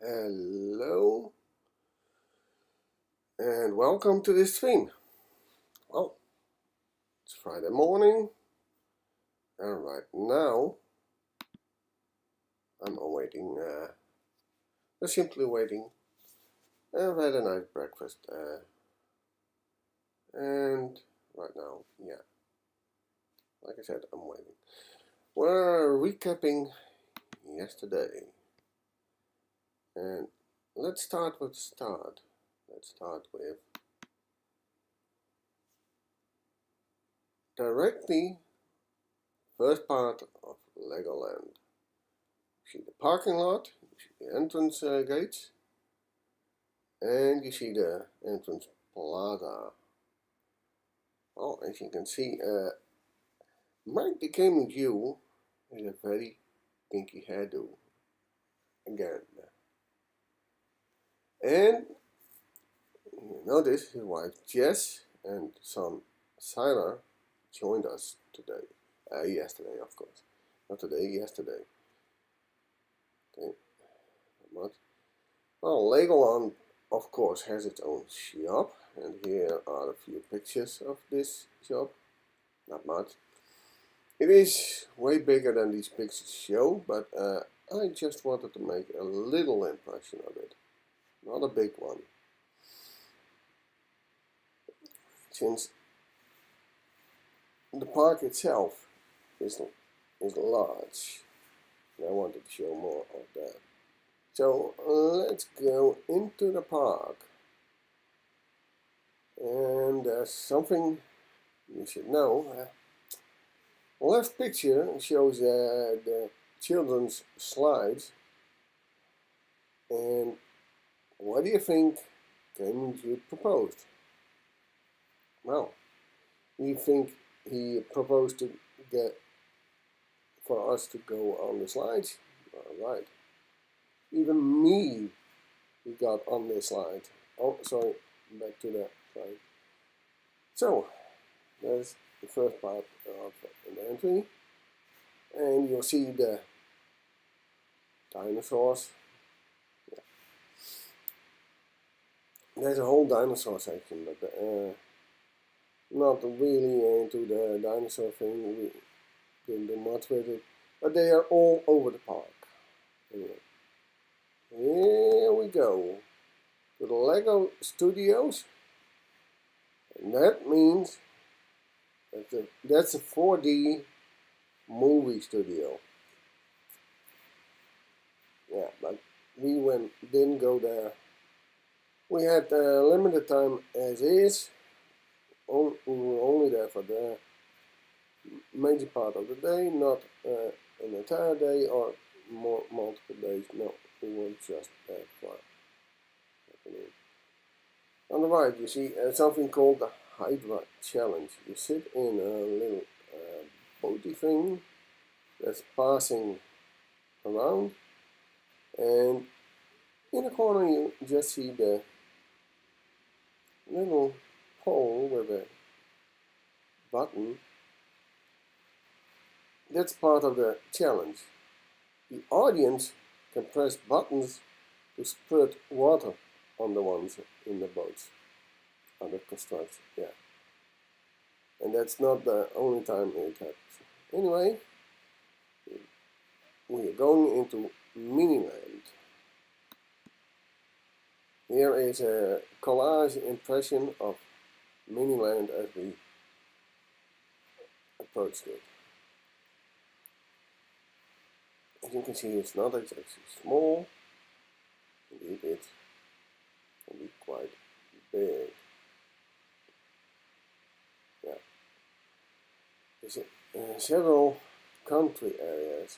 Hello and welcome to this stream. Well, it's Friday morning and right now I'm awaiting, just simply waiting. I've had a nice breakfast and right now, like I said, I'm waiting. We're recapping yesterday and let's start with start. Let's start with directly first part of Legoland. You see the parking lot, you see the entrance gates, and you see the entrance plaza. Well, as you can see, Mike the Gaming Jew is a very kinky hairdo again. And you notice his wife Jess and son Siler joined us today. Yesterday, of course. Not today, yesterday. Okay. Well, Legoland, of course, has its own shop, and here are a few pictures of this shop. Not much. It is way bigger than these pictures show, but I just wanted to make a little impression of it. Not a big one. Since the park itself is large, and I wanted to show more of that. So let's go into the park. And there's something you should know. Left picture shows the children's slides. And what do you think Gaming Jude proposed? Well, you think he proposed to get for us to go on the slides? Alright. Even me, we got on this slide. Oh, sorry, back to that slide. So, there's the first part of the entry. And you'll see the dinosaurs. Yeah. There's a whole dinosaur section, but not really into the dinosaur thing. We didn't do much with it. But they are all over the park. Anyway. Here we go to the Lego Studios, and that means that's a 4D movie studio. Yeah, but we didn't go there. We had limited time as is. We were only there for the major part of the day, not an entire day or multiple days. No. We weren't just that far. On the right, you see something called the Hydra Challenge. You sit in a little boaty thing that's passing around, and in the corner you just see the little hole with a button. That's part of the challenge. The audience can press buttons to spread water on the ones in the boats under construction. Yeah, and that's not the only time it happens. Anyway, we are going into Miniland. Here is a collage impression of Miniland as we approached it. As you can see, it's not exactly small. Indeed, it can be quite big. Yeah. There's several country areas.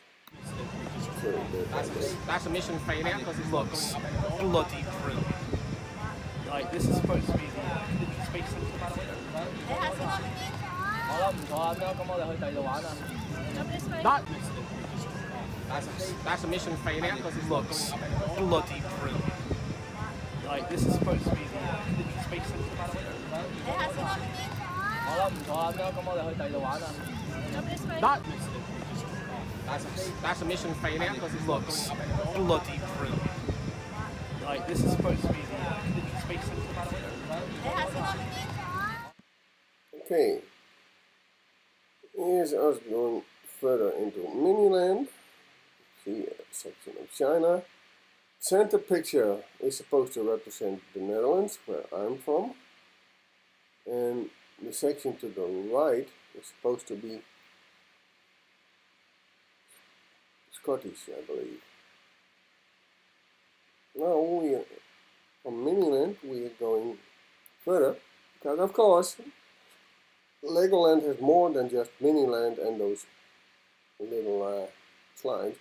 That's a mission failure because it looks bloody brilliant. Like, this is supposed to be the space center. That's a mission failure because it looks bloody brilliant. Like, this is supposed to be the space center. That's a mission failure because it looks bloody brilliant. Like this is supposed to be the space center, by the way. Okay, here's us going further into Miniland. See a section of China. Center picture is supposed to represent the Netherlands, where I'm from. And the section to the right is supposed to be Scottish, I believe. Now we are from Miniland, we are going further, because of course Legoland has more than just Miniland and those little slides.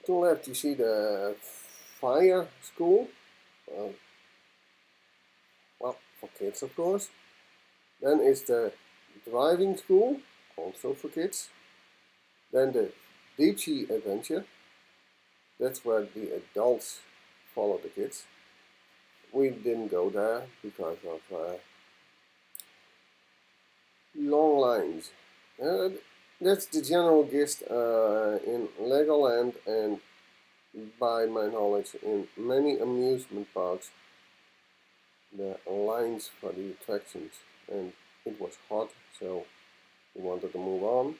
To the left you see the fire school, well, for kids of course. Then is the driving school, also for kids. Then the deep sea adventure, that's where the adults follow the kids. We didn't go there because of long lines. That's the general gist in Legoland and by my knowledge in many amusement parks. The lines for the attractions, and it was hot, so we wanted to move on.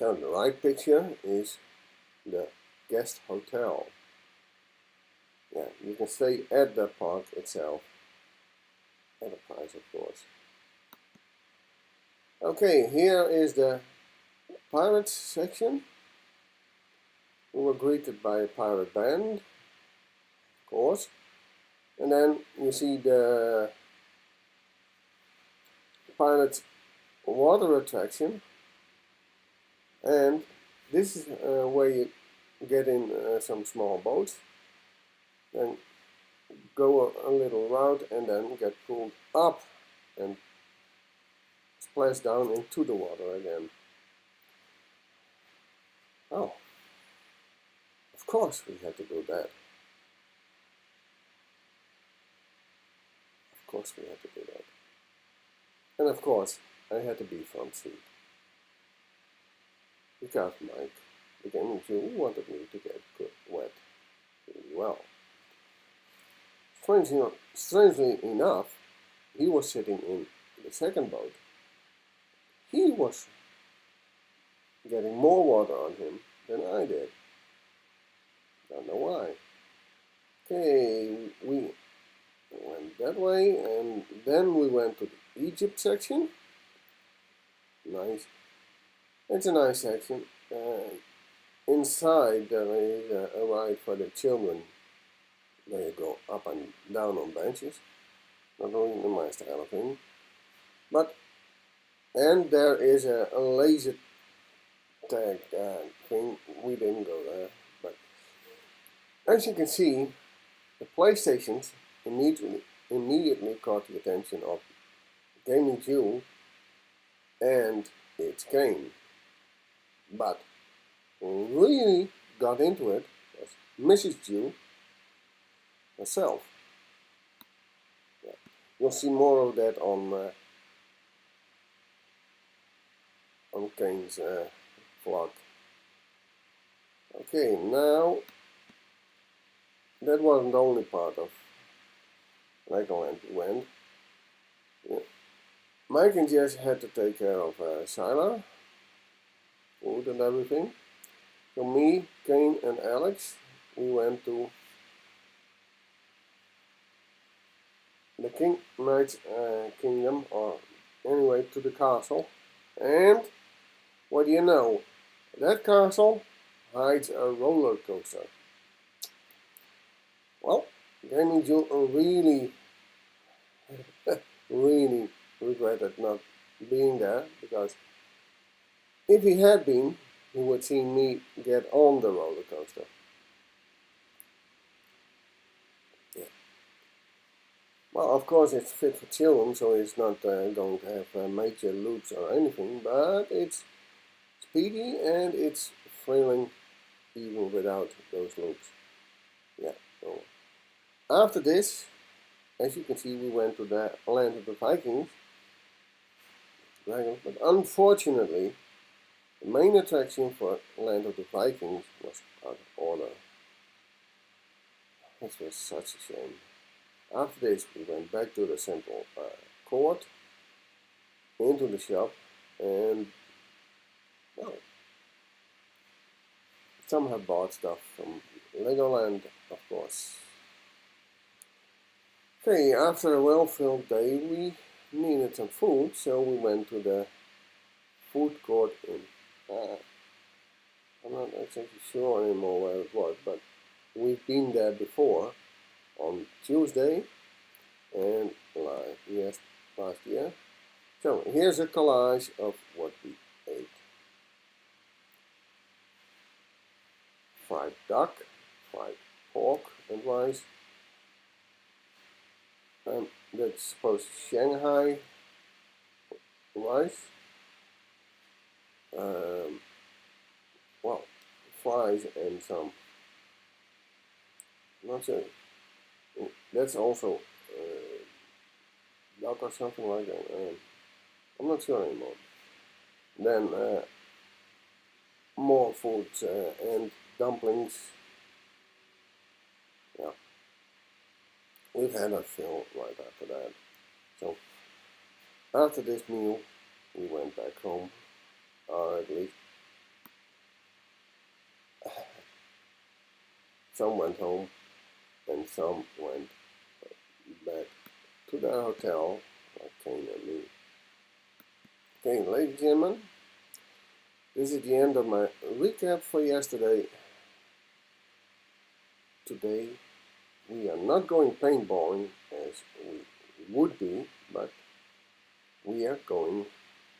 Down the right picture is the guest hotel. Yeah, you can stay at the park itself at a price, of course. Okay, here is the pirates section. We were greeted by a pirate band, of course. And then you see the pirate water attraction. And this is where you get in some small boats. Then go a little route and then get pulled up and splash down into the water again. Oh, of course we had to do that. Of course we had to do that. And of course I had to be front seat. Because Mike, the gaming Jew, wanted me to get wet really well. Strangely enough, he was sitting in the second boat. He was getting more water on him than I did. Don't know why. Okay, we went that way, and then we went to the Egypt section. Nice. It's a nice section. Inside there is a ride for the children where you go up and down on benches. Not really my style of thing. And there is a laser tag thing. We didn't go there. But as you can see, the PlayStations immediately caught the attention of Gaming Jew and its game. But who really got into it was Mrs. Jew herself. Yeah. You'll see more of that on Kane's vlog. Okay, now that wasn't the only part of Legoland we went. Yeah. Mike and Jess had to take care of Shyla, food and everything. So me, Kane and Alex, we went to the King Knight's Kingdom, or anyway to the castle. And what do you know? That castle hides a roller coaster. Well, Gaming Jew really really regretted not being there, because if he had been, he would see me get on the roller coaster. Yeah. Well, of course it's fit for children, so it's not going to have major loops or anything, but it's speedy and it's thrilling even without those loops. Yeah. So after this, as you can see, we went to the Land of the Vikings. But unfortunately, the main attraction for Land of the Vikings was out of order. This was such a shame. After this, we went back to the central court, into the shop, and well, some have bought stuff from Legoland, of course. Okay, after a well-filled day, we needed some food, so we went to the food court in. I'm not exactly sure anymore where it was, but we've been there before on Tuesday and last year. So here's a collage of what we ate. Fried duck, fried pork and rice. That's supposed to Shanghai rice. Well, fries and some. Not sure. That's also duck or something like that. I'm not sure anymore. Then more food and dumplings. Yeah, we've had our fill right after that. So after this meal, we went back home, or at least some went home and some went back to their hotel, like Kane and me. Okay, ladies and gentlemen, this is the end of my recap for yesterday. Today, we are not going paintballing as we would be, but we are going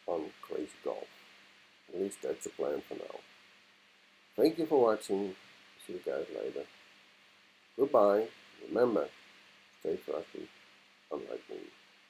on crazy golf. At least that's the plan for now. Thank you for watching. See you guys later. Goodbye. Remember, stay frosty, unlike me.